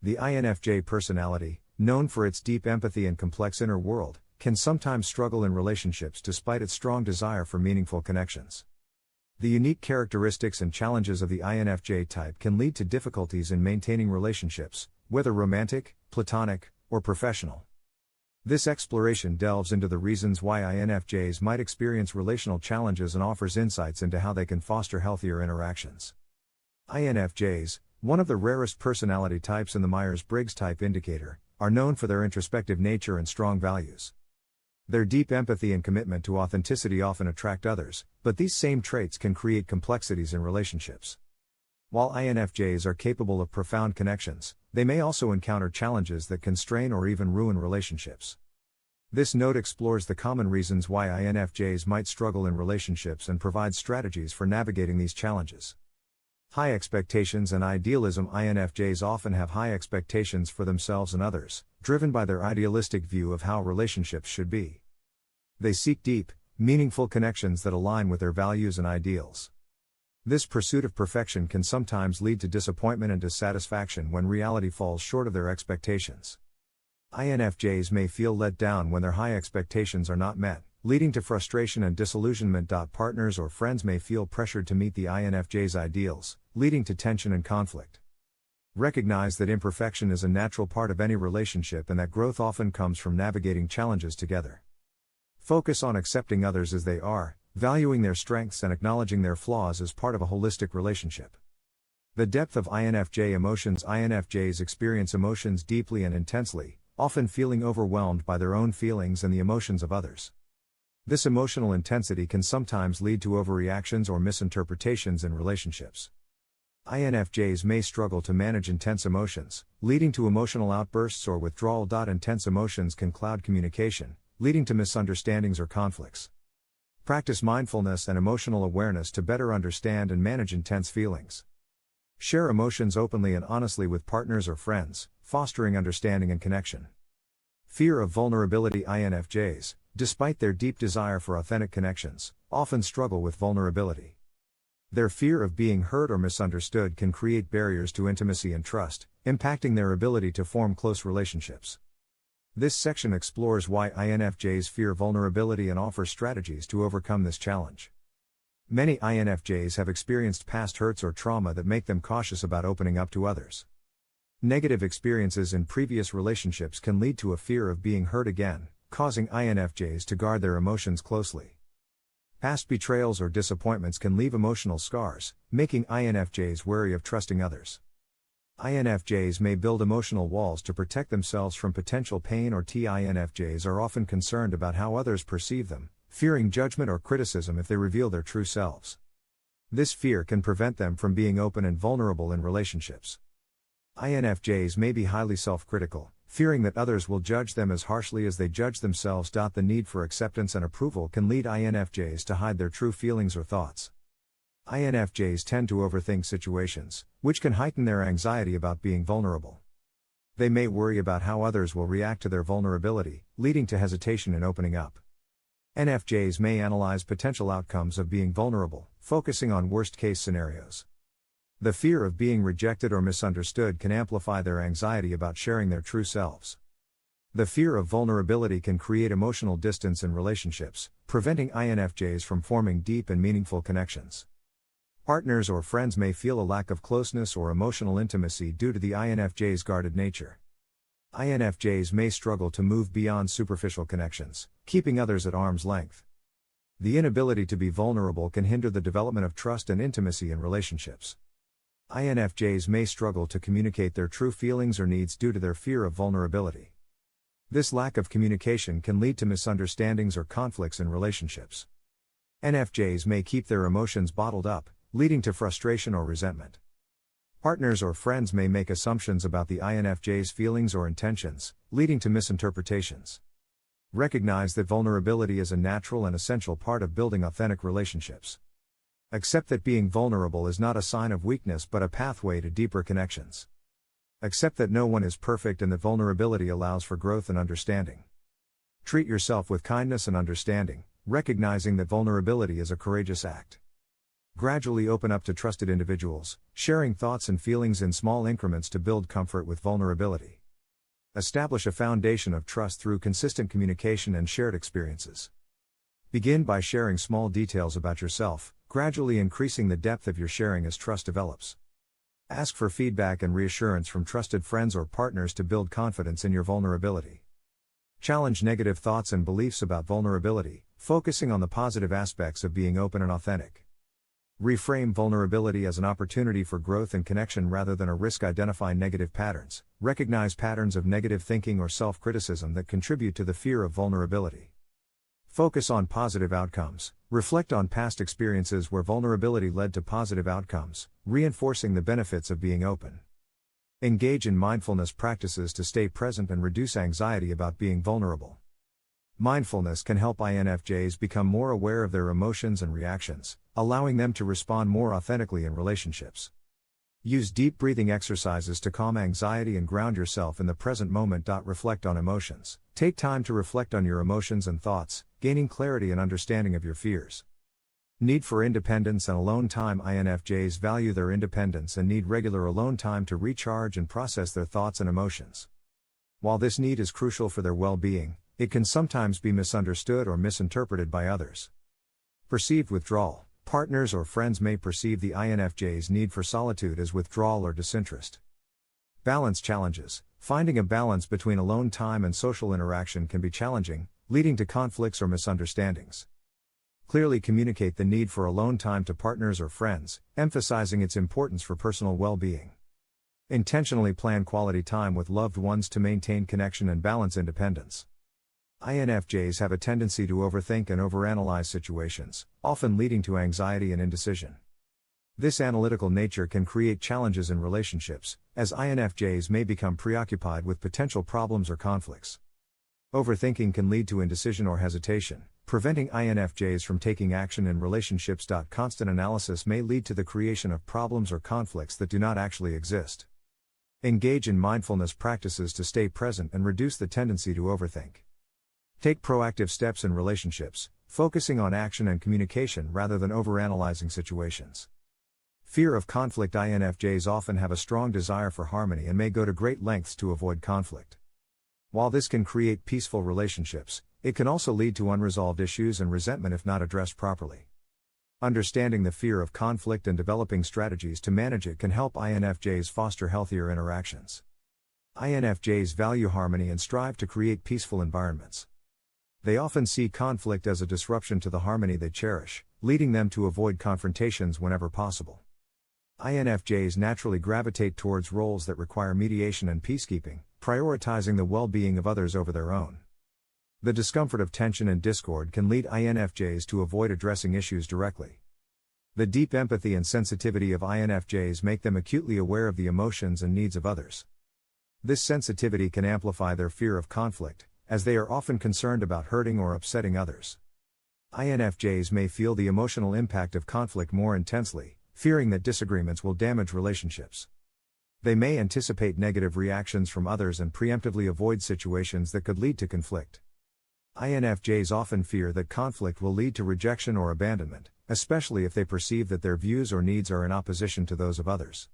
The INFJ personality, known for its deep empathy and complex inner world, can sometimes struggle in relationships despite its strong desire for meaningful connections. The unique characteristics and challenges of the INFJ type can lead to difficulties in maintaining relationships, whether romantic, platonic, or professional. This exploration delves into the reasons why INFJs might experience relational challenges and offers insights into how they can foster healthier interactions. INFJs, one of the rarest personality types in the Myers-Briggs Type Indicator, are known for their introspective nature and strong values. Their deep empathy and commitment to authenticity often attract others, but these same traits can create complexities in relationships. While INFJs are capable of profound connections, they may also encounter challenges that can strain or even ruin relationships. This note explores the common reasons why INFJs might struggle in relationships and provides strategies for navigating these challenges. High expectations and idealism. INFJs often have high expectations for themselves and others, driven by their idealistic view of how relationships should be. They seek deep, meaningful connections that align with their values and ideals. This pursuit of perfection can sometimes lead to disappointment and dissatisfaction when reality falls short of their expectations. INFJs may feel let down when their high expectations are not met, leading to frustration and disillusionment. Partners or friends may feel pressured to meet the INFJ's ideals, leading to tension and conflict. Recognize that imperfection is a natural part of any relationship and that growth often comes from navigating challenges together. Focus on accepting others as they are, valuing their strengths and acknowledging their flaws as part of a holistic relationship. The depth of INFJ emotions. INFJs experience emotions deeply and intensely, often feeling overwhelmed by their own feelings and the emotions of others. This emotional intensity can sometimes lead to overreactions or misinterpretations in relationships. INFJs may struggle to manage intense emotions, leading to emotional outbursts or withdrawal. Intense emotions can cloud communication, leading to misunderstandings or conflicts. Practice mindfulness and emotional awareness to better understand and manage intense feelings. Share emotions openly and honestly with partners or friends, fostering understanding and connection. Fear of vulnerability. INFJs, despite their deep desire for authentic connections, often struggle with vulnerability. Their fear of being hurt or misunderstood can create barriers to intimacy and trust, impacting their ability to form close relationships. This section explores why INFJs fear vulnerability and offers strategies to overcome this challenge. Many INFJs have experienced past hurts or trauma that make them cautious about opening up to others. Negative experiences in previous relationships can lead to a fear of being hurt again, causing INFJs to guard their emotions closely. Past betrayals or disappointments can leave emotional scars, making INFJs wary of trusting others. INFJs may build emotional walls to protect themselves from potential pain or INFJs are often concerned about how others perceive them, fearing judgment or criticism if they reveal their true selves. This fear can prevent them from being open and vulnerable in relationships. INFJs may be highly self-critical, fearing that others will judge them as harshly as they judge themselves. The need for acceptance and approval can lead INFJs to hide their true feelings or thoughts. INFJs tend to overthink situations, which can heighten their anxiety about being vulnerable. They may worry about how others will react to their vulnerability, leading to hesitation in opening up. INFJs may analyze potential outcomes of being vulnerable, focusing on worst-case scenarios. The fear of being rejected or misunderstood can amplify their anxiety about sharing their true selves. The fear of vulnerability can create emotional distance in relationships, preventing INFJs from forming deep and meaningful connections. Partners or friends may feel a lack of closeness or emotional intimacy due to the INFJ's guarded nature. INFJs may struggle to move beyond superficial connections, keeping others at arm's length. The inability to be vulnerable can hinder the development of trust and intimacy in relationships. INFJs may struggle to communicate their true feelings or needs due to their fear of vulnerability. This lack of communication can lead to misunderstandings or conflicts in relationships. INFJs may keep their emotions bottled up, leading to frustration or resentment. Partners or friends may make assumptions about the INFJ's feelings or intentions, leading to misinterpretations. Recognize that vulnerability is a natural and essential part of building authentic relationships. Accept that being vulnerable is not a sign of weakness but a pathway to deeper connections. Accept that no one is perfect and that vulnerability allows for growth and understanding. Treat yourself with kindness and understanding, recognizing that vulnerability is a courageous act. Gradually open up to trusted individuals, sharing thoughts and feelings in small increments to build comfort with vulnerability. Establish a foundation of trust through consistent communication and shared experiences. Begin by sharing small details about yourself, gradually increasing the depth of your sharing as trust develops. Ask for feedback and reassurance from trusted friends or partners to build confidence in your vulnerability. Challenge negative thoughts and beliefs about vulnerability, focusing on the positive aspects of being open and authentic. Reframe vulnerability as an opportunity for growth and connection rather than a risk. Identify negative patterns. Recognize patterns of negative thinking or self-criticism that contribute to the fear of vulnerability. Focus on positive outcomes. Reflect on past experiences where vulnerability led to positive outcomes, reinforcing the benefits of being open. Engage in mindfulness practices to stay present and reduce anxiety about being vulnerable. Mindfulness can help INFJs become more aware of their emotions and reactions, allowing them to respond more authentically in relationships. Use deep breathing exercises to calm anxiety and ground yourself in the present moment. Reflect on emotions. Take time to reflect on your emotions and thoughts, gaining clarity and understanding of your fears. Need for independence and alone time. INFJs value their independence and need regular alone time to recharge and process their thoughts and emotions. While this need is crucial for their well-being, it can sometimes be misunderstood or misinterpreted by others. Perceived withdrawal. Partners or friends may perceive the INFJ's need for solitude as withdrawal or disinterest. Balance challenges. Finding a balance between alone time and social interaction can be challenging, leading to conflicts or misunderstandings. Clearly communicate the need for alone time to partners or friends, emphasizing its importance for personal well-being. Intentionally plan quality time with loved ones to maintain connection and balance independence. INFJs have a tendency to overthink and overanalyze situations, often leading to anxiety and indecision. This analytical nature can create challenges in relationships, as INFJs may become preoccupied with potential problems or conflicts. Overthinking can lead to indecision or hesitation, preventing INFJs from taking action in relationships. Constant analysis may lead to the creation of problems or conflicts that do not actually exist. Engage in mindfulness practices to stay present and reduce the tendency to overthink. Take proactive steps in relationships, focusing on action and communication rather than overanalyzing situations. Fear of conflict. INFJs often have a strong desire for harmony and may go to great lengths to avoid conflict. While this can create peaceful relationships, it can also lead to unresolved issues and resentment if not addressed properly. Understanding the fear of conflict and developing strategies to manage it can help INFJs foster healthier interactions. INFJs value harmony and strive to create peaceful environments. They often see conflict as a disruption to the harmony they cherish, leading them to avoid confrontations whenever possible. INFJs naturally gravitate towards roles that require mediation and peacekeeping, prioritizing the well-being of others over their own. The discomfort of tension and discord can lead INFJs to avoid addressing issues directly. The deep empathy and sensitivity of INFJs make them acutely aware of the emotions and needs of others. This sensitivity can amplify their fear of conflict, as they are often concerned about hurting or upsetting others. INFJs may feel the emotional impact of conflict more intensely, fearing that disagreements will damage relationships. They may anticipate negative reactions from others and preemptively avoid situations that could lead to conflict. INFJs often fear that conflict will lead to rejection or abandonment, especially if they perceive that their views or needs are in opposition to those of others.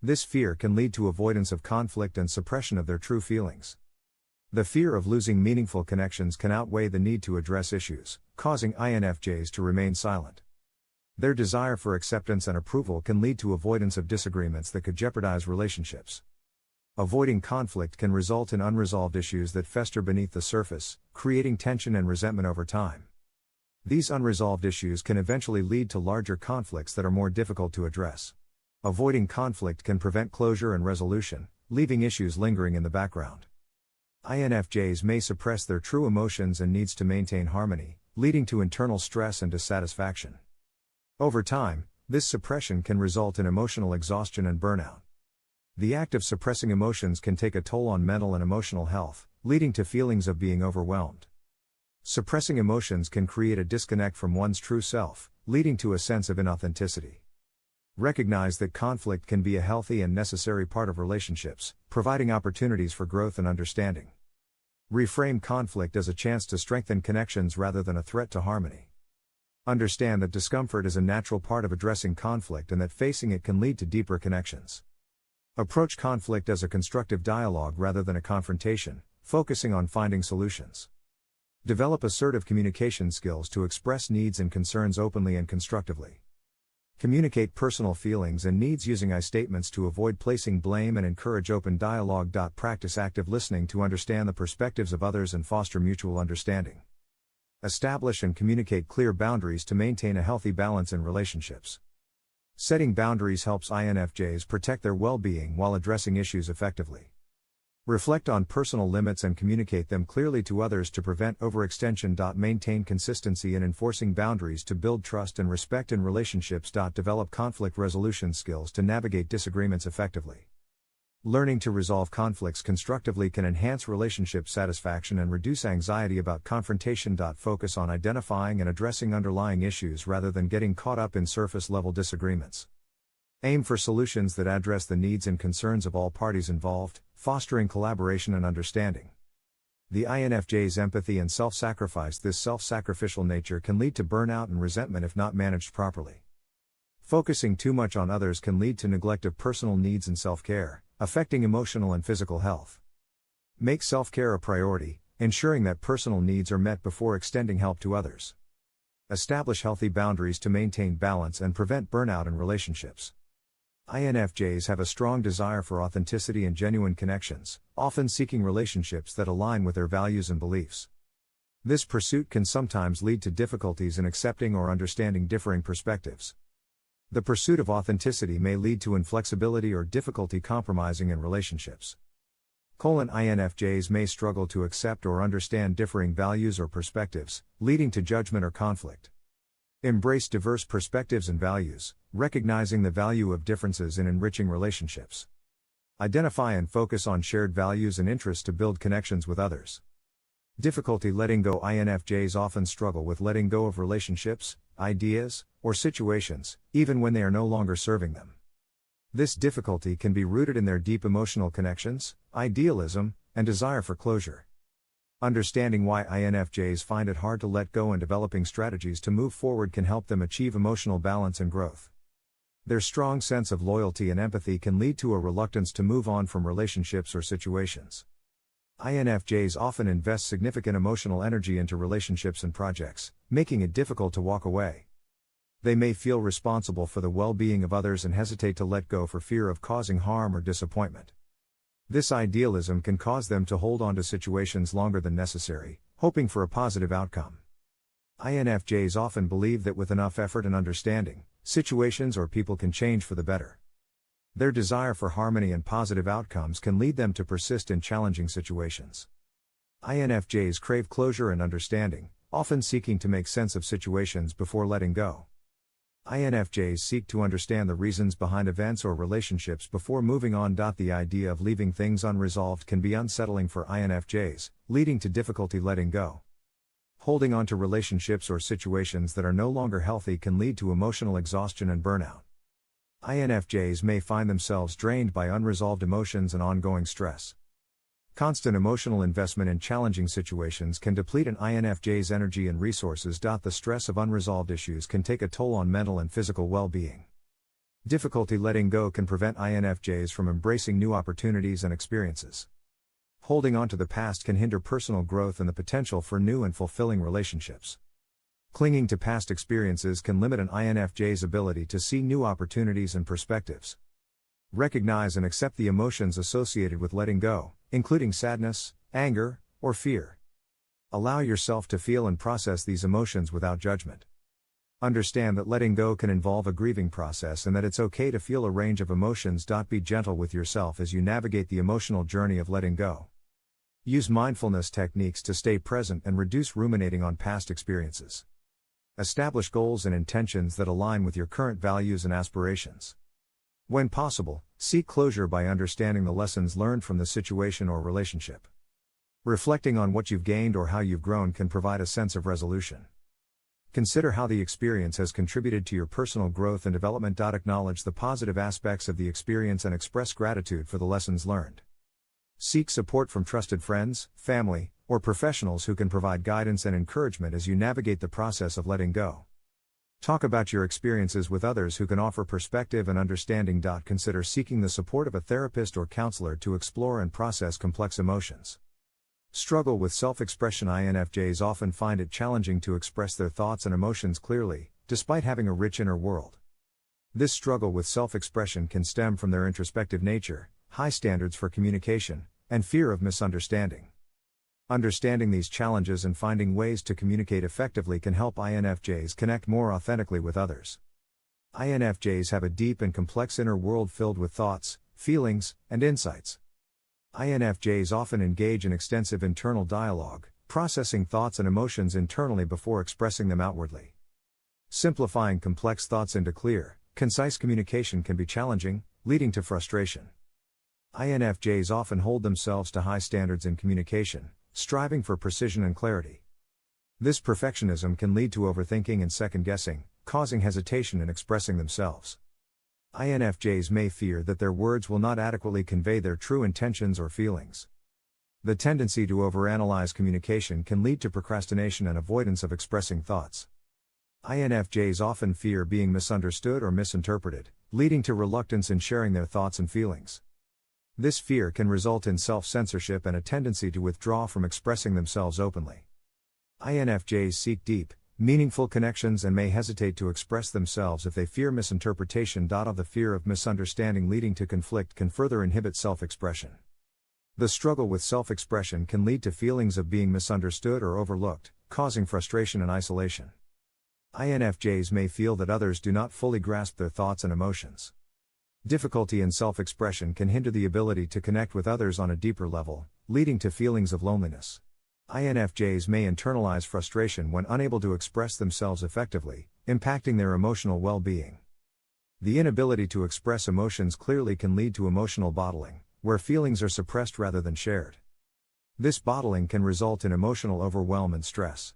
This fear can lead to avoidance of conflict and suppression of their true feelings. The fear of losing meaningful connections can outweigh the need to address issues, causing INFJs to remain silent. Their desire for acceptance and approval can lead to avoidance of disagreements that could jeopardize relationships. Avoiding conflict can result in unresolved issues that fester beneath the surface, creating tension and resentment over time. These unresolved issues can eventually lead to larger conflicts that are more difficult to address. Avoiding conflict can prevent closure and resolution, leaving issues lingering in the background. INFJs may suppress their true emotions and needs to maintain harmony, leading to internal stress and dissatisfaction. Over time, this suppression can result in emotional exhaustion and burnout. The act of suppressing emotions can take a toll on mental and emotional health, leading to feelings of being overwhelmed. Suppressing emotions can create a disconnect from one's true self, leading to a sense of inauthenticity. Recognize that conflict can be a healthy and necessary part of relationships, providing opportunities for growth and understanding. Reframe conflict as a chance to strengthen connections rather than a threat to harmony. Understand that discomfort is a natural part of addressing conflict and that facing it can lead to deeper connections. Approach conflict as a constructive dialogue rather than a confrontation, focusing on finding solutions. Develop assertive communication skills to express needs and concerns openly and constructively. Communicate personal feelings and needs using I statements to avoid placing blame and encourage open dialogue. Practice active listening to understand the perspectives of others and foster mutual understanding. Establish and communicate clear boundaries to maintain a healthy balance in relationships. Setting boundaries helps INFJs protect their well-being while addressing issues effectively. Reflect on personal limits and communicate them clearly to others to prevent overextension. Maintain consistency in enforcing boundaries to build trust and respect in relationships. Develop conflict resolution skills to navigate disagreements effectively. Learning to resolve conflicts constructively can enhance relationship satisfaction and reduce anxiety about confrontation. Focus on identifying and addressing underlying issues rather than getting caught up in surface-level disagreements. Aim for solutions that address the needs and concerns of all parties involved, fostering collaboration and understanding. The INFJ's empathy and self-sacrifice. This self-sacrificial nature can lead to burnout and resentment if not managed properly. Focusing too much on others can lead to neglect of personal needs and self-care, affecting emotional and physical health. Make self-care a priority, ensuring that personal needs are met before extending help to others. Establish healthy boundaries to maintain balance and prevent burnout in relationships. INFJs have a strong desire for authenticity and genuine connections, often seeking relationships that align with their values and beliefs. This pursuit can sometimes lead to difficulties in accepting or understanding differing perspectives. The pursuit of authenticity may lead to inflexibility or difficulty compromising in relationships. INFJs may struggle to accept or understand differing values or perspectives, leading to judgment or conflict. Embrace diverse perspectives and values, recognizing the value of differences in enriching relationships. Identify and focus on shared values and interests to build connections with others. Difficulty letting go. INFJs often struggle with letting go of relationships, ideas, or situations, even when they are no longer serving them. This difficulty can be rooted in their deep emotional connections, idealism, and desire for closure. Understanding why INFJs find it hard to let go and developing strategies to move forward can help them achieve emotional balance and growth. Their strong sense of loyalty and empathy can lead to a reluctance to move on from relationships or situations. INFJs often invest significant emotional energy into relationships and projects, making it difficult to walk away. They may feel responsible for the well-being of others and hesitate to let go for fear of causing harm or disappointment. This idealism can cause them to hold on to situations longer than necessary, hoping for a positive outcome. INFJs often believe that with enough effort and understanding, situations or people can change for the better. Their desire for harmony and positive outcomes can lead them to persist in challenging situations. INFJs crave closure and understanding, often seeking to make sense of situations before letting go. INFJs seek to understand the reasons behind events or relationships before moving on. The idea of leaving things unresolved can be unsettling for INFJs, leading to difficulty letting go. Holding on to relationships or situations that are no longer healthy can lead to emotional exhaustion and burnout. INFJs may find themselves drained by unresolved emotions and ongoing stress. Constant emotional investment in challenging situations can deplete an INFJ's energy and resources. The stress of unresolved issues can take a toll on mental and physical well-being. Difficulty letting go can prevent INFJs from embracing new opportunities and experiences. Holding on to the past can hinder personal growth and the potential for new and fulfilling relationships. Clinging to past experiences can limit an INFJ's ability to see new opportunities and perspectives. Recognize and accept the emotions associated with letting go, including sadness, anger, or fear. Allow yourself to feel and process these emotions without judgment. Understand that letting go can involve a grieving process and that it's okay to feel a range of emotions. Be gentle with yourself as you navigate the emotional journey of letting go. Use mindfulness techniques to stay present and reduce ruminating on past experiences. Establish goals and intentions that align with your current values and aspirations. When possible, seek closure by understanding the lessons learned from the situation or relationship. Reflecting on what you've gained or how you've grown can provide a sense of resolution. Consider how the experience has contributed to your personal growth and development. Acknowledge the positive aspects of the experience and express gratitude for the lessons learned. Seek support from trusted friends, family, or professionals who can provide guidance and encouragement as you navigate the process of letting go. Talk about your experiences with others who can offer perspective and understanding. Consider seeking the support of a therapist or counselor to explore and process complex emotions. Struggle with self-expression. INFJs often find it challenging to express their thoughts and emotions clearly, despite having a rich inner world. This struggle with self-expression can stem from their introspective nature, high standards for communication, and fear of misunderstanding. Understanding these challenges and finding ways to communicate effectively can help INFJs connect more authentically with others. INFJs have a deep and complex inner world filled with thoughts, feelings, and insights. INFJs often engage in extensive internal dialogue, processing thoughts and emotions internally before expressing them outwardly. Simplifying complex thoughts into clear, concise communication can be challenging, leading to frustration. INFJs often hold themselves to high standards in communication, striving for precision and clarity. This perfectionism can lead to overthinking and second-guessing, causing hesitation in expressing themselves. INFJs may fear that their words will not adequately convey their true intentions or feelings. The tendency to overanalyze communication can lead to procrastination and avoidance of expressing thoughts. INFJs often fear being misunderstood or misinterpreted, leading to reluctance in sharing their thoughts and feelings. This fear can result in self-censorship and a tendency to withdraw from expressing themselves openly. INFJs seek deep, meaningful connections and may hesitate to express themselves if they fear misinterpretation. The fear of misunderstanding leading to conflict can further inhibit self-expression. The struggle with self-expression can lead to feelings of being misunderstood or overlooked, causing frustration and isolation. INFJs may feel that others do not fully grasp their thoughts and emotions. Difficulty in self-expression can hinder the ability to connect with others on a deeper level, leading to feelings of loneliness. INFJs may internalize frustration when unable to express themselves effectively, impacting their emotional well-being. The inability to express emotions clearly can lead to emotional bottling, where feelings are suppressed rather than shared. This bottling can result in emotional overwhelm and stress.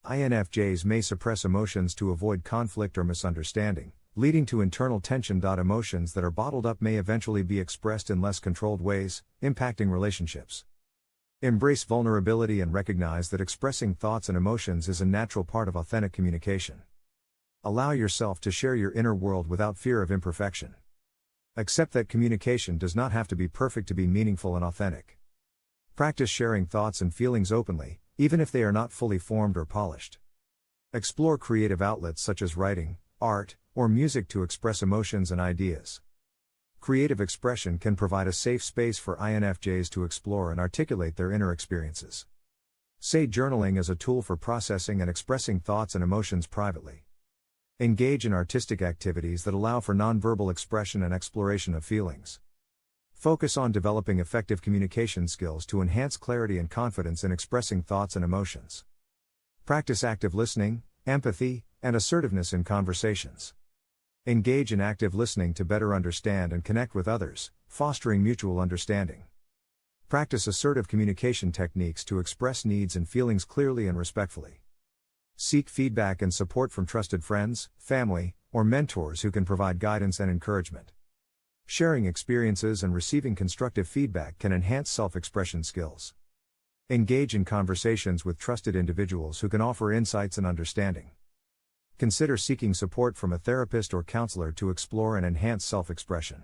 INFJs may suppress emotions to avoid conflict or misunderstanding, leading to internal tension. Emotions that are bottled up may eventually be expressed in less controlled ways, impacting relationships. Embrace vulnerability and recognize that expressing thoughts and emotions is a natural part of authentic communication. Allow yourself to share your inner world without fear of imperfection. Accept that communication does not have to be perfect to be meaningful and authentic. Practice sharing thoughts and feelings openly, even if they are not fully formed or polished. Explore creative outlets such as writing, art, or music to express emotions and ideas. Creative expression can provide a safe space for INFJs to explore and articulate their inner experiences. Say journaling as a tool for processing and expressing thoughts and emotions privately. Engage in artistic activities that allow for nonverbal expression and exploration of feelings. Focus on developing effective communication skills to enhance clarity and confidence in expressing thoughts and emotions. Practice active listening, empathy, and assertiveness in conversations. Engage in active listening to better understand and connect with others, fostering mutual understanding. Practice assertive communication techniques to express needs and feelings clearly and respectfully. Seek feedback and support from trusted friends, family, or mentors who can provide guidance and encouragement. Sharing experiences and receiving constructive feedback can enhance self-expression skills. Engage in conversations with trusted individuals who can offer insights and understanding. Consider seeking support from a therapist or counselor to explore and enhance self-expression.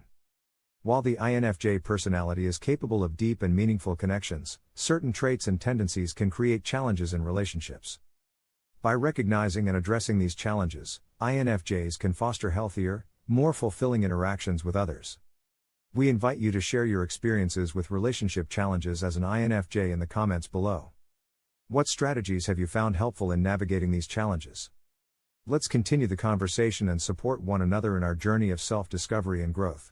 While the INFJ personality is capable of deep and meaningful connections, certain traits and tendencies can create challenges in relationships. By recognizing and addressing these challenges, INFJs can foster healthier, more fulfilling interactions with others. We invite you to share your experiences with relationship challenges as an INFJ in the comments below. What strategies have you found helpful in navigating these challenges? Let's continue the conversation and support one another in our journey of self-discovery and growth.